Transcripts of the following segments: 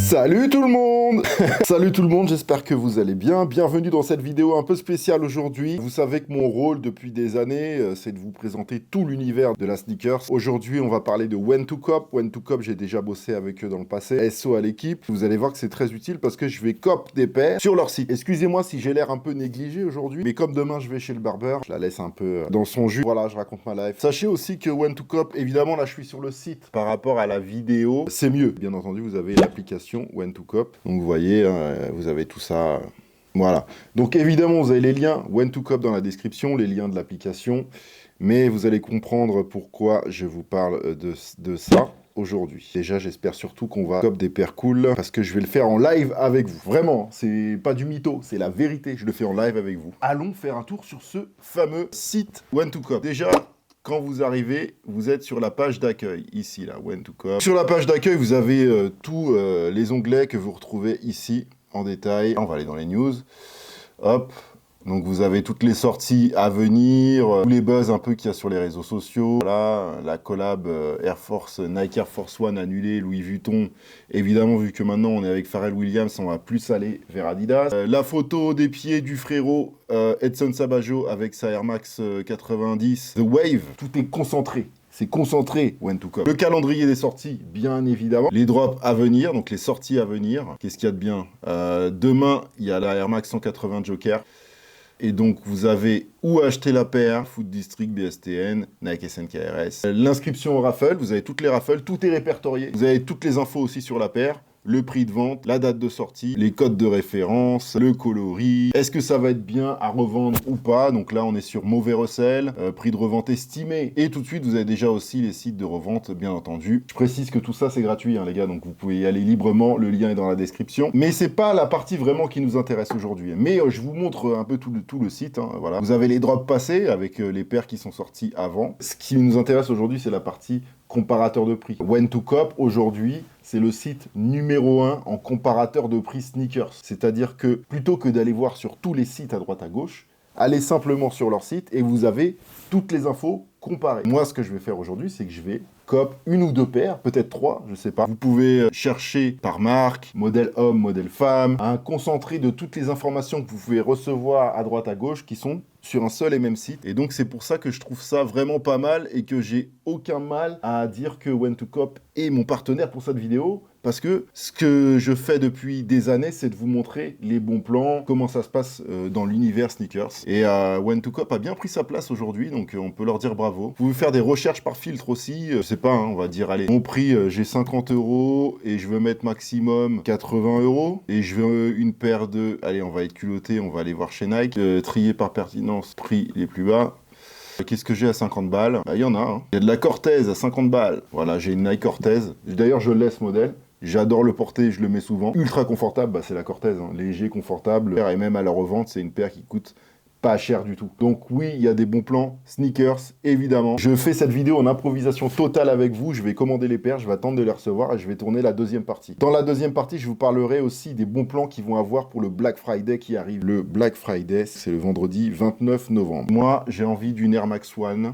Salut tout le monde. Salut tout le monde, j'espère que vous allez bien. Bienvenue dans cette vidéo un peu spéciale aujourd'hui. Vous savez que mon rôle depuis des années, c'est de vous présenter tout l'univers de la sneakers. Aujourd'hui, on va parler de When2Cop. When2Cop, j'ai déjà bossé avec eux dans le passé. SO à l'équipe. Vous allez voir que c'est très utile parce que je vais cop des paires sur leur site. Excusez-moi si j'ai l'air un peu négligé aujourd'hui, mais comme demain je vais chez le barbeur, je la laisse un peu dans son jus. Voilà, je raconte ma life. Sachez aussi que When2Cop, évidemment, là je suis sur le site. Par rapport à la vidéo, c'est mieux. Bien entendu, vous avez l'application When2Cop. Donc vous voyez, vous avez tout ça. Voilà. Donc évidemment, vous avez les liens When2Cop dans la description, les liens de l'application. Mais vous allez comprendre pourquoi je vous parle de ça aujourd'hui. Déjà, j'espère surtout qu'on va cop des paires cool parce que je vais le faire en live avec vous. Vraiment, c'est pas du mytho, c'est la vérité. Je le fais en live avec vous. Allons faire un tour sur ce fameux site When2Cop. Déjà, quand vous arrivez, vous êtes sur la page d'accueil, ici, là, When2Cop. Sur la page d'accueil, vous avez tous les onglets que vous retrouvez ici, en détail. On va aller dans les news. Hop. Donc vous avez toutes les sorties à venir, tous les buzz un peu qu'il y a sur les réseaux sociaux. Voilà, la collab Nike Air Force One annulée, Louis Vuitton. Évidemment, vu que maintenant on est avec Pharrell Williams, on va plus aller vers Adidas. La photo des pieds du frérot Edson Sabajo avec sa Air Max 90. The Wave, tout est concentré. C'est concentré, When2Cop. Le calendrier des sorties, bien évidemment. Les drops à venir, donc les sorties à venir. Qu'est-ce qu'il y a de bien demain, il y a la Air Max 180 Joker. Et donc, vous avez où acheter la paire, Food District, BSTN, Nike SNKRS. L'inscription au raffle, vous avez toutes les raffles, tout est répertorié. Vous avez toutes les infos aussi sur la paire. Le prix de vente, la date de sortie, les codes de référence, le coloris, est-ce que ça va être bien à revendre ou pas. Donc là, on est sur mauvais recel, prix de revente estimé. Et tout de suite, vous avez déjà aussi les sites de revente, bien entendu. Je précise que tout ça, c'est gratuit, hein, les gars, donc vous pouvez y aller librement. Le lien est dans la description. Mais c'est pas la partie vraiment qui nous intéresse aujourd'hui. Mais je vous montre un peu tout le site. Hein, voilà. Vous avez les drops passés avec les paires qui sont sorties avant. Ce qui nous intéresse aujourd'hui, c'est la partie comparateur de prix. When2Cop, aujourd'hui, c'est le site numéro 1 en comparateur de prix sneakers. C'est-à-dire que plutôt que d'aller voir sur tous les sites à droite à gauche, allez simplement sur leur site et vous avez toutes les infos comparées. Moi, ce que je vais faire aujourd'hui, c'est que je vais cop une ou deux paires, peut-être trois, je sais pas. Vous pouvez chercher par marque, modèle homme, modèle femme, un concentré de toutes les informations que vous pouvez recevoir à droite à gauche qui sont sur un seul et même site. Et donc, c'est pour ça que je trouve ça vraiment pas mal et que j'ai aucun mal à dire que When2Cop est mon partenaire pour cette vidéo. Parce que ce que je fais depuis des années, c'est de vous montrer les bons plans, comment ça se passe dans l'univers sneakers. Et When2Cop a bien pris sa place aujourd'hui, donc on peut leur dire bravo. Vous pouvez faire des recherches par filtre aussi, je sais pas, hein, on va dire, allez, mon prix, j'ai 50 € et je veux mettre maximum 80 €. Et je veux une paire de, allez, on va être culotté, on va aller voir chez Nike, trier par pertinence, prix les plus bas. Qu'est-ce que j'ai à 50 balles? Bah, il y en a, hein. Il y a de la Cortez à 50 balles. Voilà, j'ai une Nike Cortez. D'ailleurs, je laisse modèle. J'adore le porter, je le mets souvent. Ultra confortable, bah c'est la Cortez, hein. Léger, confortable. Et même à la revente, c'est une paire qui coûte pas cher du tout. Donc oui, il y a des bons plans, sneakers, évidemment. Je fais cette vidéo en improvisation totale avec vous. Je vais commander les paires, je vais attendre de les recevoir et je vais tourner la deuxième partie. Dans la deuxième partie, je vous parlerai aussi des bons plans qu'ils vont avoir pour le Black Friday qui arrive. Le Black Friday, c'est le vendredi 29 novembre. Moi, j'ai envie d'une Air Max One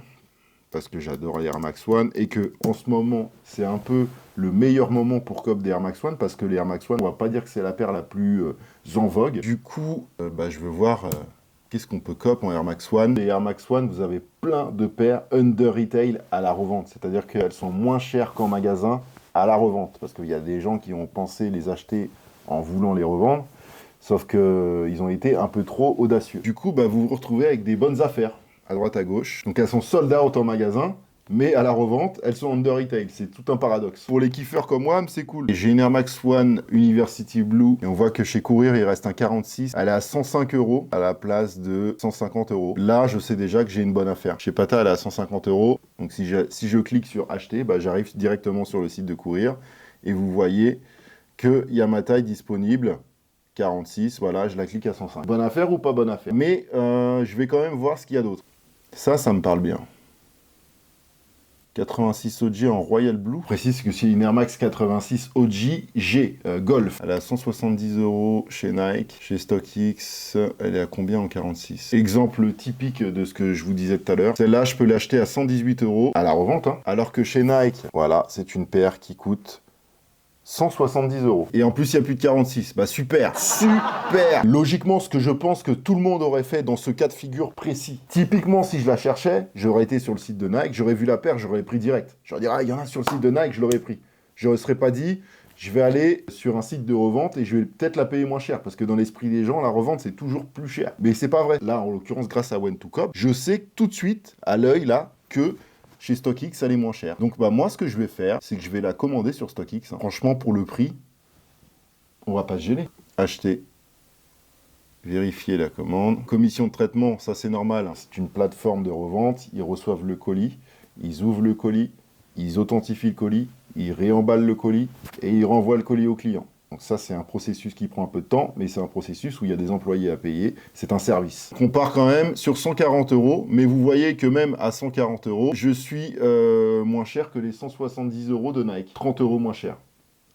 parce que j'adore les Air Max One et que en ce moment, c'est un peu le meilleur moment pour cop des Air Max One parce que les Air Max One, on va pas dire que c'est la paire la plus en vogue. Du coup, je veux voir qu'est-ce qu'on peut cop en Air Max One. Les Air Max One, vous avez plein de paires under retail à la revente, c'est-à-dire qu'elles sont moins chères qu'en magasin à la revente parce qu'il y a des gens qui ont pensé les acheter en voulant les revendre, sauf qu'ils ont été un peu trop audacieux. Du coup, vous vous retrouvez avec des bonnes affaires à droite à gauche. Donc elles sont sold out en magasin, mais à la revente, elles sont under retail. C'est tout un paradoxe. Pour les kiffeurs comme moi, c'est cool. J'ai une Air Max One University Blue, et on voit que chez Courir, il reste un 46. Elle est à 105 € à la place de 150 €. Là, je sais déjà que j'ai une bonne affaire. Chez Pata, elle est à 150 €. Donc si je clique sur acheter, j'arrive directement sur le site de Courir, et vous voyez qu'il y a ma taille disponible. 46, voilà, je la clique à 105. Bonne affaire ou pas bonne affaire? Mais je vais quand même voir ce qu'il y a d'autre. Ça me parle bien. 86 OG en Royal Blue. Je précise que c'est une Air Max 86 OG G Golf. Elle est à 170 € chez Nike. Chez StockX, elle est à combien en 46? Exemple typique de ce que je vous disais tout à l'heure. Celle-là, je peux l'acheter à 118 € à la revente. Hein. Alors que chez Nike, voilà, c'est une paire qui coûte 170 €. Et en plus, il y a plus de 46. Bah super, super. Logiquement, ce que je pense que tout le monde aurait fait dans ce cas de figure précis. Typiquement, si je la cherchais, j'aurais été sur le site de Nike, j'aurais vu la paire, j'aurais pris direct. J'aurais dit, ah, il y en a sur le site de Nike, je l'aurais pris. Je ne serais pas dit, je vais aller sur un site de revente et je vais peut-être la payer moins cher. Parce que dans l'esprit des gens, la revente, c'est toujours plus cher. Mais c'est pas vrai. Là, en l'occurrence, grâce à When2Cop, je sais tout de suite, à l'œil, là, que chez StockX, elle est moins chère. Donc bah, moi, ce que je vais faire, c'est que je vais la commander sur StockX. Franchement, pour le prix, on va pas se gêner. Acheter, vérifier la commande. Commission de traitement, ça c'est normal. C'est une plateforme de revente. Ils reçoivent le colis, ils ouvrent le colis, ils authentifient le colis, ils réemballent le colis et ils renvoient le colis au client. Donc ça, c'est un processus qui prend un peu de temps, mais c'est un processus où il y a des employés à payer. C'est un service. On part quand même sur 140 €, mais vous voyez que même à 140 €, je suis moins cher que les 170 € de Nike. 30 € moins cher.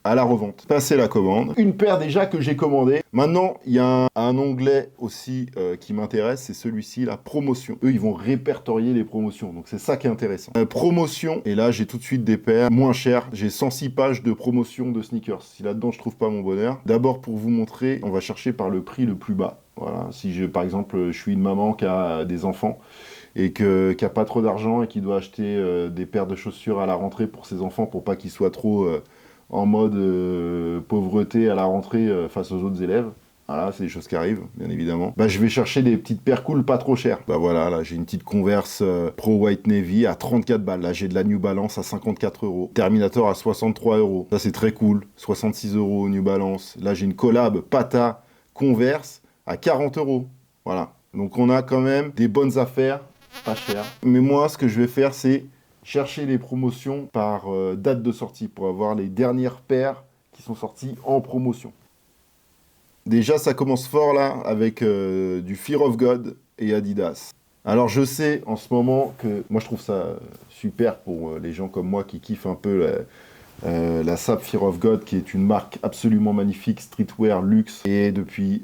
À la revente. Passer la commande. Une paire déjà que j'ai commandée. Maintenant, il y a un onglet aussi qui m'intéresse, c'est celui-ci, la promotion. Eux, ils vont répertorier les promotions, donc c'est ça qui est intéressant. Promotion, et là, j'ai tout de suite des paires moins chères. J'ai 106 pages de promotion de sneakers. Si là-dedans, je trouve pas mon bonheur. D'abord, pour vous montrer, on va chercher par le prix le plus bas. Voilà, si par exemple, je suis une maman qui a des enfants, et qui n'a pas trop d'argent et qui doit acheter des paires de chaussures à la rentrée pour ses enfants pour pas qu'ils soient trop en mode pauvreté à la rentrée face aux autres élèves. Voilà, c'est des choses qui arrivent, bien évidemment. Bah, je vais chercher des petites paires cool, pas trop chères. Bah voilà, là, j'ai une petite Converse Pro White Navy à 34 balles. Là, j'ai de la New Balance à 54 €. Terminator à 63 €. Ça, c'est très cool. 66 € New Balance. Là, j'ai une collab Pata Converse à 40 €. Voilà. Donc, on a quand même des bonnes affaires, pas chères. Mais moi, ce que je vais faire, c'est chercher les promotions par date de sortie pour avoir les dernières paires qui sont sorties en promotion. Déjà, ça commence fort là avec du Fear of God et Adidas. Alors, je sais en ce moment que moi je trouve ça super pour les gens comme moi qui kiffent un peu la SAP Fear of God, qui est une marque absolument magnifique, streetwear, luxe. Et depuis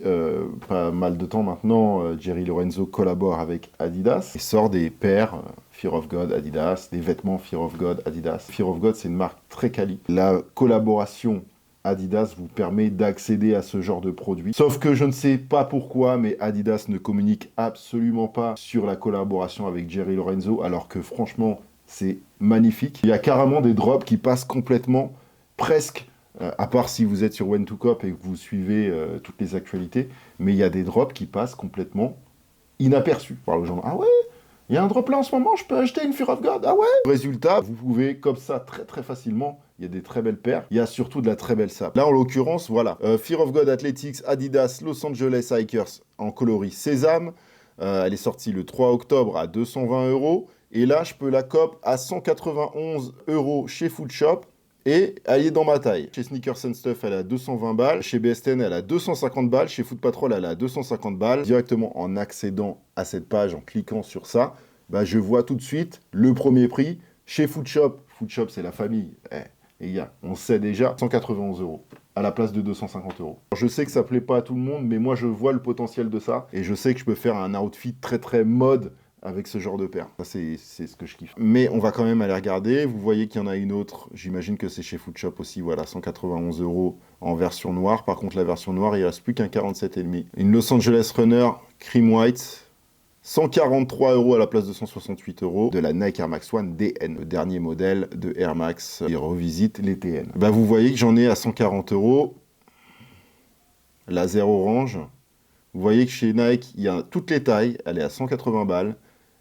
pas mal de temps maintenant, Jerry Lorenzo collabore avec Adidas et sort des paires Fear of God, Adidas, des vêtements Fear of God, Adidas. Fear of God, c'est une marque très quali. La collaboration Adidas vous permet d'accéder à ce genre de produit. Sauf que je ne sais pas pourquoi, mais Adidas ne communique absolument pas sur la collaboration avec Jerry Lorenzo, alors que franchement, c'est magnifique. Il y a carrément des drops qui passent complètement, presque, à part si vous êtes sur When2Cop et que vous suivez toutes les actualités, mais il y a des drops qui passent complètement inaperçus. Par les gens, ah ouais, il y a un drop là en ce moment, je peux acheter une Fear of God, ah ouais. Résultat, vous pouvez comme ça très très facilement, il y a des très belles paires, il y a surtout de la très belle sape. Là en l'occurrence, voilà, Fear of God Athletics, Adidas, Los Angeles Hikers en coloris sésame. Elle est sortie le 3 octobre à 220 €. Et là, je peux la cope à 191 € chez Foodshop. Et elle est dans ma taille. Chez Sneakers and Stuff, elle est à 220 balles. Chez BSTN, elle est à 250 balles. Chez Foot Patrol, elle est à 250 balles. Directement en accédant à cette page, en cliquant sur ça, bah, je vois tout de suite le premier prix. Chez Foodshop, Foodshop, c'est la famille. Les gars, on sait déjà, 191 € à la place de 250 €. Je sais que ça plaît pas à tout le monde, mais moi, je vois le potentiel de ça. Et je sais que je peux faire un outfit très, très mode avec ce genre de paire. Ça, c'est ce que je kiffe. Mais on va quand même aller regarder. Vous voyez qu'il y en a une autre. J'imagine que c'est chez Foodshop aussi. Voilà, 191 € en version noire. Par contre, la version noire, il ne reste plus qu'un 47,5. Une Los Angeles Runner Cream White. 143 € à la place de 168 € de la Nike Air Max One DN, le dernier modèle de Air Max. Il revisite les TN. Bah, vous voyez que j'en ai à 140 €. Laser orange. Vous voyez que chez Nike, il y a toutes les tailles. Elle est à 180 balles.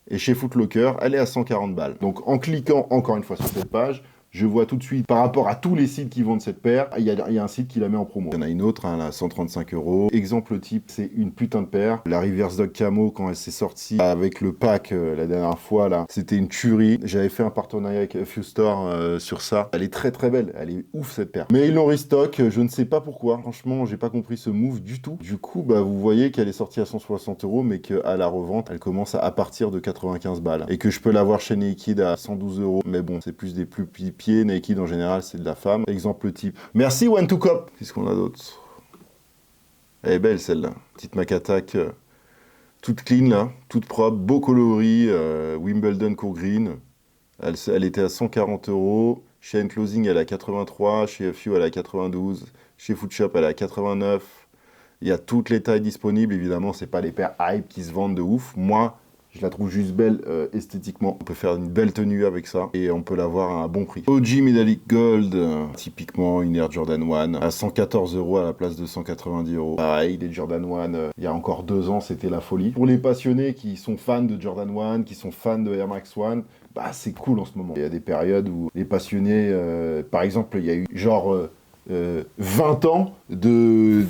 Et chez Foot Locker, elle est à 140 balles. Donc en cliquant encore une fois sur cette page, je vois tout de suite, par rapport à tous les sites qui vendent cette paire, il y a un site qui la met en promo. Il y en a une autre, hein, à 135 €. Exemple type, c'est une putain de paire. La Reverse Dog Camo, quand elle s'est sortie avec le pack la dernière fois, là, c'était une tuerie. J'avais fait un partenariat avec Few Store sur ça. Elle est très très belle, elle est ouf cette paire. Mais ils l'ont restock, je ne sais pas pourquoi. Franchement, j'ai pas compris ce move du tout. Du coup, bah, vous voyez qu'elle est sortie à 160 €, mais qu'à la revente, elle commence à partir de 95 balles. Et que je peux l'avoir chez Naked à 112 €. Mais bon, c'est plus des plus pieds. Naked en général, c'est de la femme. Exemple type. Merci One2Cop. Qu'est-ce qu'on a d'autre? Elle est belle celle-là. Petite Mac Attack, toute clean là, toute propre, beau coloris, Wimbledon Court Green. Elle était à 140 €. Chez Enclosing, elle est à 83. Chez FU, elle est à 92. Chez Footshop, elle est à 89. Il y a toutes les tailles disponibles. Évidemment, c'est pas les paires hype qui se vendent de ouf. Moi, je la trouve juste belle esthétiquement. On peut faire une belle tenue avec ça et on peut l'avoir à un bon prix. OG Metallic Gold, typiquement une Air Jordan 1 à 114 € à la place de 190 €. Pareil, les Jordan 1, il y a encore 2 ans, c'était la folie. Pour les passionnés qui sont fans de Jordan 1, qui sont fans de Air Max 1, bah c'est cool en ce moment. Il y a des périodes où les passionnés, par exemple, il y a eu genre 20 ans de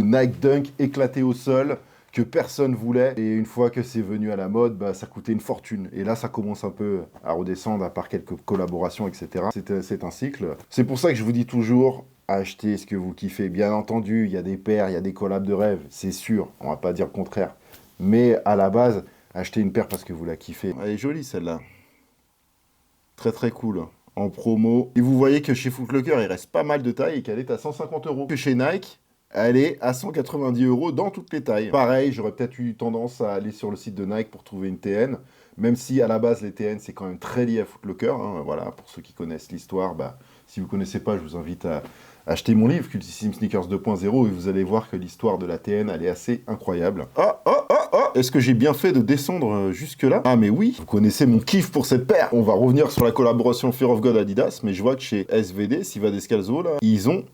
Nike Dunk éclatés au sol, que personne voulait, et une fois que c'est venu à la mode, bah, ça coûtait une fortune. Et là, ça commence un peu à redescendre, à part quelques collaborations, etc. C'est un cycle. C'est pour ça que je vous dis toujours, achetez ce que vous kiffez. Bien entendu, il y a des paires, il y a des collabs de rêve, c'est sûr, on va pas dire le contraire. Mais à la base, achetez une paire parce que vous la kiffez. Elle est jolie, celle-là. Très très cool. En promo. Et vous voyez que chez Foot Locker, il reste pas mal de tailles et qu'elle est à 150 €. Que chez Nike, elle est à 190 € dans toutes les tailles. Pareil, j'aurais peut-être eu tendance à aller sur le site de Nike pour trouver une TN, même si à la base les TN c'est quand même très lié à Foot Locker. Hein, voilà, pour ceux qui connaissent l'histoire, bah, si vous ne connaissez pas, je vous invite à acheter mon livre Cultissime Sneakers 2.0 et vous allez voir que l'histoire de la TN elle est assez incroyable. Est-ce que j'ai bien fait de descendre jusque là? Ah mais oui, vous connaissez mon kiff pour cette paire. On va revenir sur la collaboration Fear of God Adidas, mais je vois que chez SVD, Siva Descalzo, là, ils ont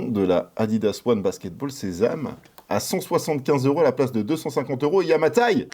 de la Adidas One Basketball Sésame à 175 € à la place de 250 €. Il y a ma taille.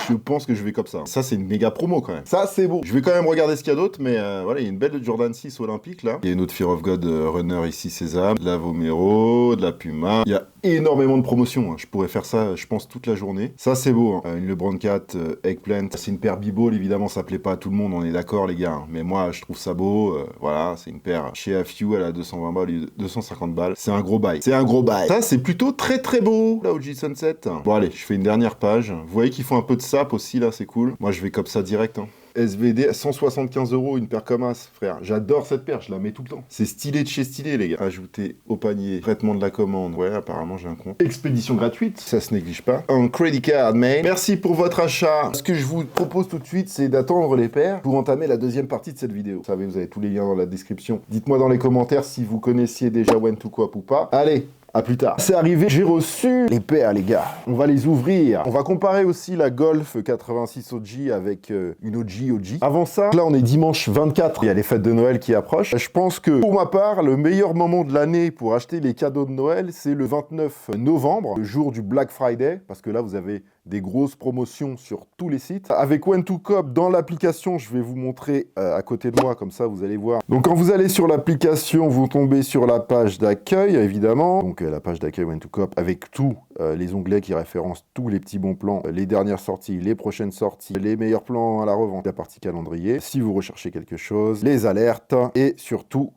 Je pense que je vais comme ça. Ça, c'est une méga promo quand même. Ça, c'est beau. Je vais quand même regarder ce qu'il y a d'autre, mais voilà, il y a une belle Jordan 6 olympique là. Il y a une autre Fear of God runner ici, Sésame. De la Vomero, de la Puma. Il y a énormément de promotions. Hein. Je pourrais faire ça, je pense, toute la journée. Ça, c'est beau. Hein. Une LeBron 4 Eggplant. C'est une paire B-Ball, évidemment, ça plaît pas à tout le monde, on est d'accord, les gars. Hein. Mais moi, je trouve ça beau. Voilà, c'est une paire chez FU, elle a 220 balles, 250 balles. C'est un gros bail. C'est un gros bail. Ça, c'est plutôt très très beau. Là, OG Sunset. Bon, allez, je fais une dernière page. Vous voyez qu'ils font un peu de sap aussi, là, c'est cool. Moi, je vais comme ça direct. Hein. SVD, 175 €, une paire comme as, frère. J'adore cette paire, je la mets tout le temps. C'est stylé de chez stylé, les gars. Ajouter au panier, traitement de la commande. Ouais, apparemment, j'ai un compte. Expédition gratuite, ça se néglige pas. Un credit card, man. Merci pour votre achat. Ce que je vous propose tout de suite, c'est d'attendre les paires pour entamer la deuxième partie de cette vidéo. Vous savez, vous avez tous les liens dans la description. Dites-moi dans les commentaires si vous connaissiez déjà When2Coop ou pas. Allez, à plus tard. C'est arrivé, j'ai reçu les paires, les gars. On va les ouvrir. On va comparer aussi la Golf 86 OG avec une OG. Avant ça, là, on est dimanche 24. Il y a les fêtes de Noël qui approchent. Je pense que, pour ma part, le meilleur moment de l'année pour acheter les cadeaux de Noël, c'est le 29 novembre, le jour du Black Friday, parce que là, vous avez des grosses promotions sur tous les sites. Avec When2Coop, dans l'application, je vais vous montrer à côté de moi, comme ça, vous allez voir. Donc, quand vous allez sur l'application, vous tombez sur la page d'accueil, évidemment. Donc, la page d'accueil When2Coop avec tous les onglets qui référencent tous les petits bons plans, les dernières sorties, les prochaines sorties, les meilleurs plans à la revente, la partie calendrier, si vous recherchez quelque chose, les alertes et surtout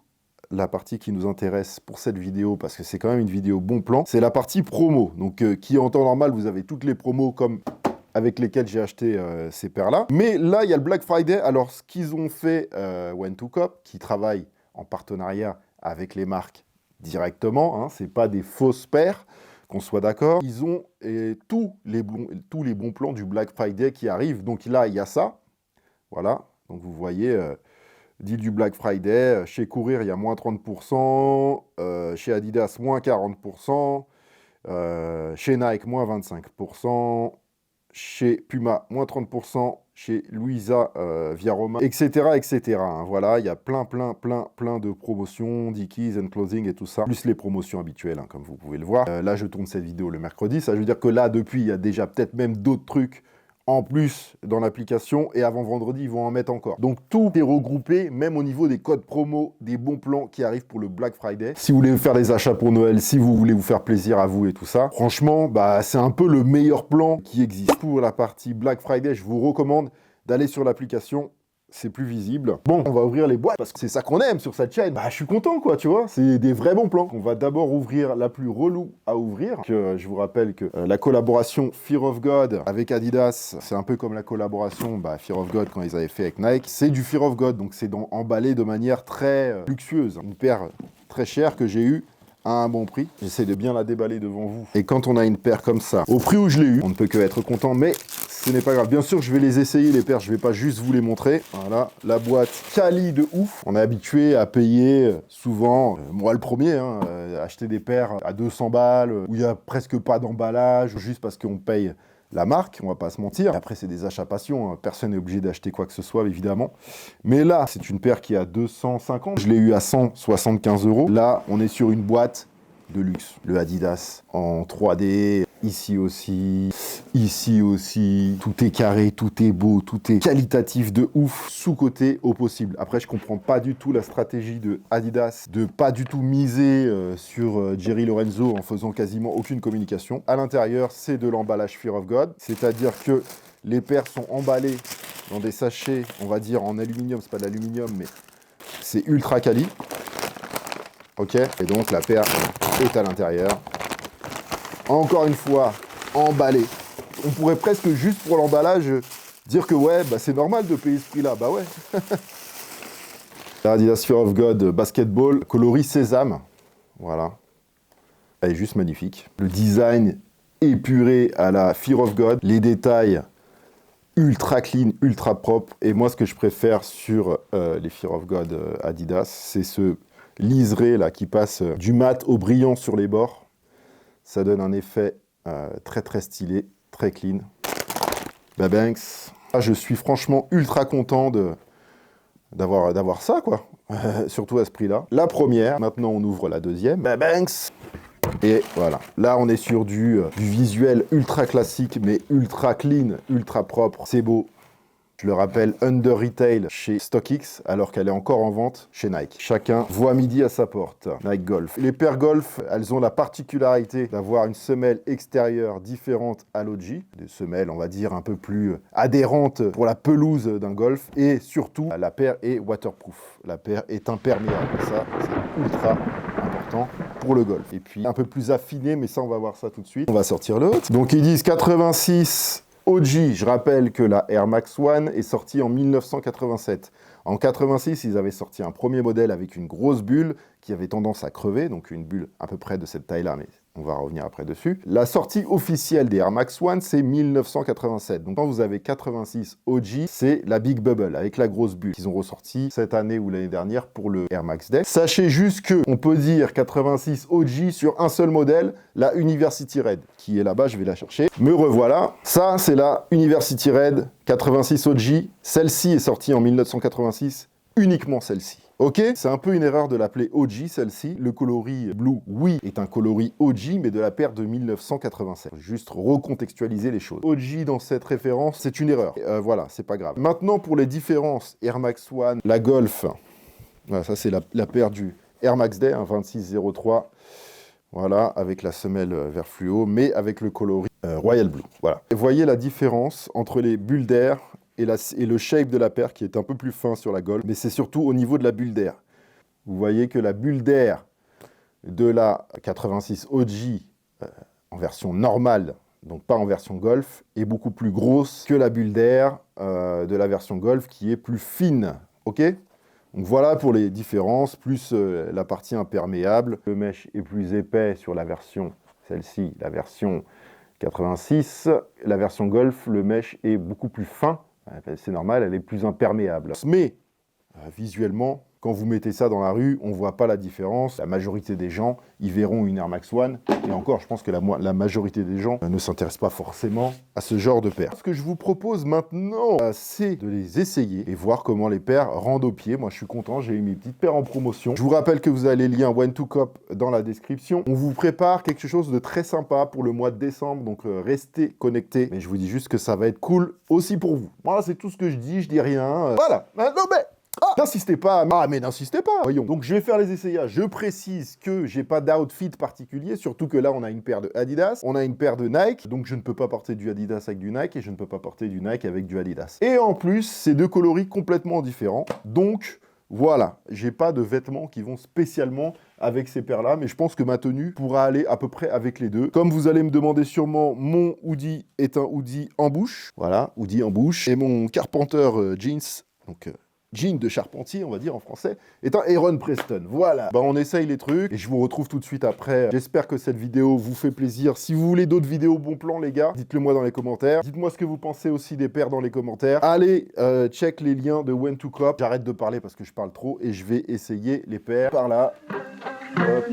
la partie qui nous intéresse pour cette vidéo, parce que c'est quand même une vidéo bon plan, c'est la partie promo. Donc, qui en temps normal, vous avez toutes les promos comme avec lesquelles j'ai acheté ces paires-là. Mais là, il y a le Black Friday. Alors, ce qu'ils ont fait, When2Coop, qui travaille en partenariat avec les marques directement, hein, c'est pas des fausses paires, qu'on soit d'accord. Ils ont tous les bons plans du Black Friday qui arrivent. Donc là, il y a ça. Voilà. Donc, vous voyez... deal du Black Friday, chez Courir, il y a moins 30%, chez Adidas, moins 40%, chez Nike, moins 25%, chez Puma, moins 30%, chez Louisa via Roma, etc. etc. Hein. Voilà, il y a plein de promotions, Dickies, Enclosing et tout ça, plus les promotions habituelles, hein, comme vous pouvez le voir. Là, je tourne cette vidéo le mercredi, ça veut dire que là, depuis, il y a déjà peut-être même d'autres trucs en plus dans l'application, et avant vendredi, ils vont en mettre encore. Donc tout est regroupé, même au niveau des codes promo, des bons plans qui arrivent pour le Black Friday. Si vous voulez faire des achats pour Noël, si vous voulez vous faire plaisir à vous et tout ça, franchement, bah, c'est un peu le meilleur plan qui existe. Pour la partie Black Friday, je vous recommande d'aller sur l'application. C'est plus visible. Bon, on va ouvrir les boîtes, parce que c'est ça qu'on aime sur cette chaîne. Bah, je suis content, quoi, tu vois. C'est des vrais bons plans. On va d'abord ouvrir la plus relou à ouvrir. Je vous rappelle que la collaboration Fear of God avec Adidas, c'est un peu comme la collaboration Fear of God quand ils avaient fait avec Nike. C'est du Fear of God, donc c'est emballé de manière très luxueuse. Une paire très chère que j'ai eue à un bon prix. J'essaie de bien la déballer devant vous. Et quand on a une paire comme ça, au prix où je l'ai eu, on ne peut que être content, mais ce n'est pas grave. Bien sûr, je vais les essayer, les paires, je vais pas juste vous les montrer. Voilà, la boîte quali de ouf. On est habitué à payer souvent, moi le premier, acheter des paires à 200 balles, où il n'y a presque pas d'emballage, juste parce qu'on paye la marque, on va pas se mentir. Après, c'est des achats passion, hein. Personne n'est obligé d'acheter quoi que ce soit, évidemment. Mais là, c'est une paire qui est à 250. Je l'ai eu à 175 €. Là, on est sur une boîte de luxe. Le Adidas en 3D, ici aussi, tout est carré, tout est beau, tout est qualitatif de ouf, sous-côté au possible. Après, je comprends pas du tout la stratégie de Adidas de pas du tout miser sur Jerry Lorenzo en faisant quasiment aucune communication. À l'intérieur, c'est de l'emballage Fear of God, c'est-à-dire que les paires sont emballées dans des sachets, on va dire en aluminium, c'est pas de l'aluminium, mais c'est ultra quali. Ok, et donc la paire est à l'intérieur. Encore une fois, emballée. On pourrait presque juste pour l'emballage dire que ouais, bah c'est normal de payer ce prix-là. Bah ouais. La Adidas Fear of God Basketball, coloris sésame. Voilà. Elle est juste magnifique. Le design épuré à la Fear of God. Les détails ultra clean, ultra propre. Et moi, ce que je préfère sur les Fear of God Adidas, c'est ce liseré là qui passe du mat au brillant sur les bords. Ça donne un effet très très stylé, très clean. Babanks. Je suis franchement ultra content d'avoir ça, quoi. Surtout à ce prix-là. La première, maintenant on ouvre la deuxième. Babanks. Et voilà, là on est sur du visuel ultra classique, mais ultra clean, ultra propre. C'est beau. Je le rappelle, under retail chez StockX, alors qu'elle est encore en vente chez Nike. Chacun voit midi à sa porte. Nike Golf. Les paires Golf, elles ont la particularité d'avoir une semelle extérieure différente à l'OG. Des semelles, on va dire, un peu plus adhérentes pour la pelouse d'un Golf. Et surtout, la paire est waterproof. La paire est imperméable. Ça, c'est ultra important pour le golf. Et puis, un peu plus affiné, mais ça, on va voir ça tout de suite. On va sortir l'autre. Donc, ils disent 86... OG, je rappelle que la Air Max One est sortie en 1987. En 86, ils avaient sorti un premier modèle avec une grosse bulle qui avait tendance à crever, donc une bulle à peu près de cette taille-là, mais on va revenir après dessus. La sortie officielle des Air Max One, c'est 1987. Donc quand vous avez 86 OG, c'est la Big Bubble avec la grosse bulle qu'ils ont ressorti cette année ou l'année dernière pour le Air Max Day. Sachez juste que on peut dire 86 OG sur un seul modèle, la University Red, qui est là-bas, je vais la chercher. Me revoilà. Ça, c'est la University Red 86 OG. Celle-ci est sortie en 1986, uniquement celle-ci. Ok, c'est un peu une erreur de l'appeler OG, celle-ci. Le coloris blue, oui, est un coloris OG, mais de la paire de 1987. Juste recontextualiser les choses. OG dans cette référence, c'est une erreur. Voilà, c'est pas grave. Maintenant, pour les différences, Air Max One, la Golf, voilà, ça c'est la paire du Air Max Day, 2603. Voilà, avec la semelle vert fluo, mais avec le coloris Royal Blue. Voilà. Et voyez la différence entre les bulles d'air et le shape de la paire qui est un peu plus fin sur la Golf, mais c'est surtout au niveau de la bulle d'air. Vous voyez que la bulle d'air de la 86 OG en version normale, donc pas en version Golf, est beaucoup plus grosse que la bulle d'air de la version Golf qui est plus fine. Ok ? Donc voilà pour les différences, plus la partie imperméable. Le mesh est plus épais sur la version, celle-ci, la version 86. La version Golf, le mesh est beaucoup plus fin. C'est normal, elle est plus imperméable. Mais, visuellement, quand vous mettez ça dans la rue, on ne voit pas la différence. La majorité des gens, ils verront une Air Max One. Et encore, je pense que la majorité des gens ne s'intéressent pas forcément à ce genre de paire. Ce que je vous propose maintenant, c'est de les essayer et voir comment les paires rendent au pied. Moi, je suis content, j'ai eu mes petites paires en promotion. Je vous rappelle que vous avez les liens One2Cop dans la description. On vous prépare quelque chose de très sympa pour le mois de décembre, donc restez connectés. Mais je vous dis juste que ça va être cool aussi pour vous. Voilà, c'est tout ce que je dis rien. Voilà, non mais... N'insistez pas, mais n'insistez pas, voyons. Donc je vais faire les essayages, je précise que j'ai pas d'outfit particulier, surtout que là on a une paire de Adidas, on a une paire de Nike, donc je ne peux pas porter du Adidas avec du Nike et je ne peux pas porter du Nike avec du Adidas. Et en plus, c'est deux coloris complètement différents, donc voilà, j'ai pas de vêtements qui vont spécialement avec ces paires-là, mais je pense que ma tenue pourra aller à peu près avec les deux. Comme vous allez me demander sûrement, mon hoodie est un hoodie en bouche, voilà, hoodie en bouche, et mon Carpenter jeans, donc... jean de charpentier, on va dire en français, est un Heron Preston. Voilà. Bah, on essaye les trucs et je vous retrouve tout de suite après. J'espère que cette vidéo vous fait plaisir. Si vous voulez d'autres vidéos bon plan, les gars, dites-le moi dans les commentaires. Dites-moi ce que vous pensez aussi des paires dans les commentaires. Allez, check les liens de When to Cop. J'arrête de parler parce que je parle trop et je vais essayer les paires par là. Hop.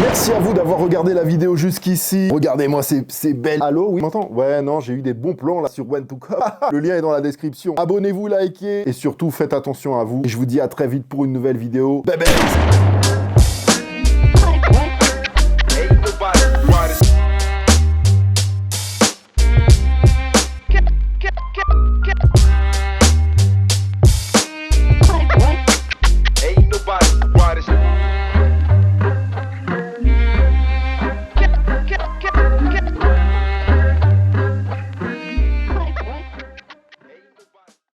Merci à vous d'avoir regardé la vidéo jusqu'ici. Regardez-moi ces belles... Allô, oui, m'entends? Ouais, non, j'ai eu des bons plans là sur When to Cop. Le lien est dans la description. Abonnez-vous, likez et surtout faites attention à vous. Et je vous dis à très vite pour une nouvelle vidéo. Bye bye. Get